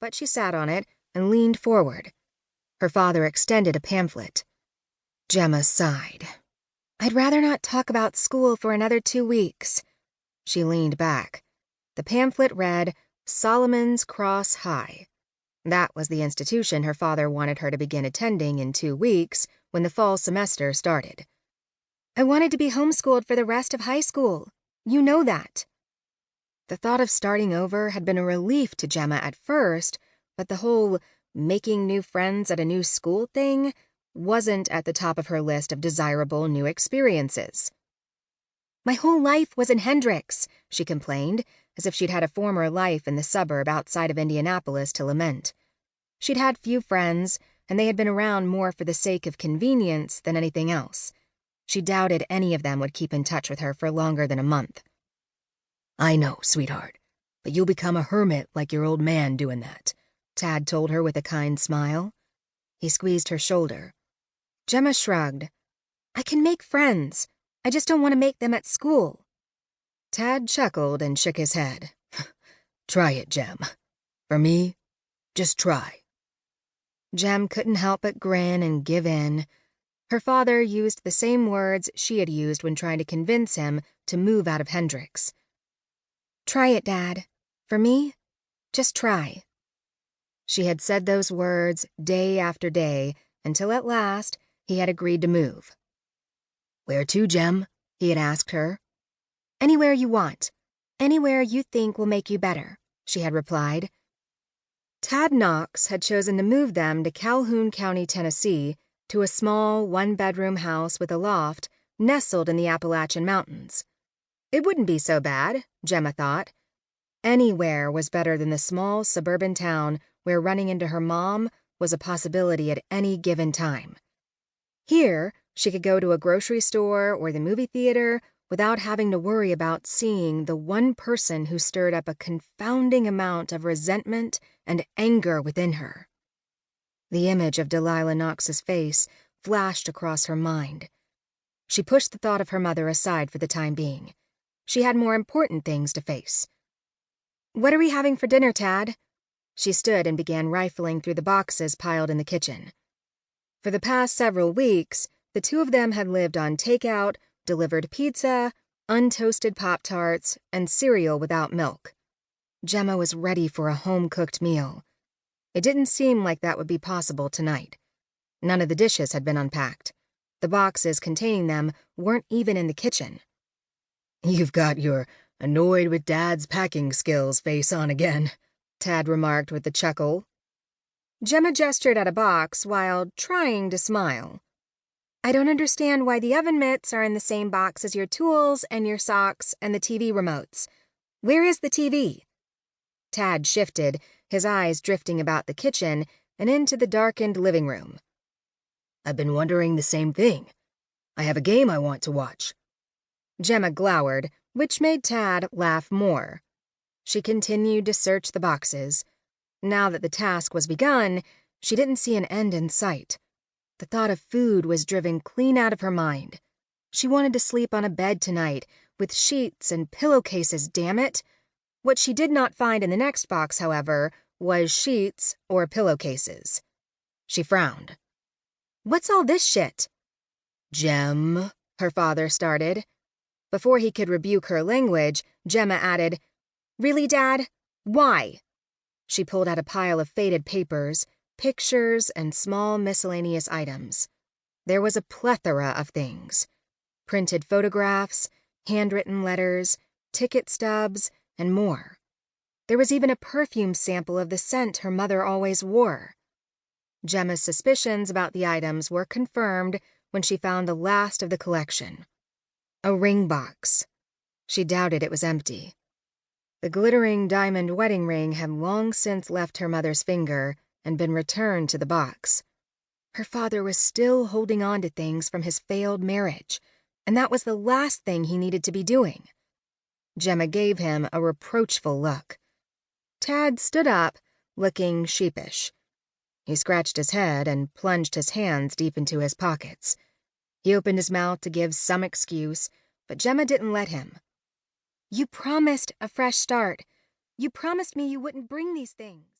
but she sat on it and leaned forward. Her father extended a pamphlet. Jemma sighed. "I'd rather not talk about school for another 2 weeks." She leaned back. The pamphlet read, Solomon's Cross High. That was the institution her father wanted her to begin attending in 2 weeks when the fall semester started. "I wanted to be homeschooled for the rest of high school. You know that." The thought of starting over had been a relief to Jemma at first, but the whole making new friends at a new school thing wasn't at the top of her list of desirable new experiences. "My whole life was in Hendricks," she complained, as if she'd had a former life in the suburb outside of Indianapolis to lament. She'd had few friends, and they had been around more for the sake of convenience than anything else. She doubted any of them would keep in touch with her for longer than a month. "I know, sweetheart, but you'll become a hermit like your old man doing that," Tad told her with a kind smile. He squeezed her shoulder. Jemma shrugged. "I can make friends. I just don't want to make them at school." Tad chuckled and shook his head. "Try it, Jem. For me, just try." Jem couldn't help but grin and give in. Her father used the same words she had used when trying to convince him to move out of Hendricks. "Try it, Dad. For me, just try." She had said those words day after day until at last he had agreed to move. "Where to, Jem?" he had asked her. "Anywhere you want. Anywhere you think will make you better," she had replied. Tad Nox had chosen to move them to Kalhoun County, Tennessee, to a small one-bedroom house with a loft nestled in the Appalachian Mountains. It wouldn't be so bad, Jemma thought. Anywhere was better than the small suburban town where running into her mom was a possibility at any given time. Here, she could go to a grocery store or the movie theater without having to worry about seeing the one person who stirred up a confounding amount of resentment and anger within her. The image of Delilah Knox's face flashed across her mind. She pushed the thought of her mother aside for the time being. She had more important things to face. "What are we having for dinner, Tad?" She stood and began rifling through the boxes piled in the kitchen. For the past several weeks, the two of them had lived on takeout, delivered pizza, untoasted Pop-Tarts, and cereal without milk. Jemma was ready for a home-cooked meal. It didn't seem like that would be possible tonight. None of the dishes had been unpacked. The boxes containing them weren't even in the kitchen. "You've got your annoyed with Dad's packing skills face on again," Tad remarked with a chuckle. Jemma gestured at a box while trying to smile. "I don't understand why the oven mitts are in the same box as your tools and your socks and the TV remotes. Where is the TV?" Tad shifted, his eyes drifting about the kitchen and into the darkened living room. "I've been wondering the same thing. I have a game I want to watch." Jemma glowered, which made Tad laugh more. She continued to search the boxes. Now that the task was begun, she didn't see an end in sight. The thought of food was driven clean out of her mind. She wanted to sleep on a bed tonight, with sheets and pillowcases, damn it. What she did not find in the next box, however, was sheets or pillowcases. She frowned. "What's all this shit?" "Jem," her father started. Before he could rebuke her language, Jemma added, "Really, Dad? Why?" She pulled out a pile of faded papers, pictures, and small miscellaneous items. There was a plethora of things. Printed photographs, handwritten letters, ticket stubs, and more. There was even a perfume sample of the scent her mother always wore. Jemma's suspicions about the items were confirmed when she found the last of the collection. A ring box. She doubted it was empty. The glittering diamond wedding ring had long since left her mother's finger and been returned to the box. Her father was still holding on to things from his failed marriage, and that was the last thing he needed to be doing. Jemma gave him a reproachful look. Tad stood up, looking sheepish. He scratched his head and plunged his hands deep into his pockets. He opened his mouth to give some excuse, but Jemma didn't let him. "You promised a fresh start. You promised me you wouldn't bring these things."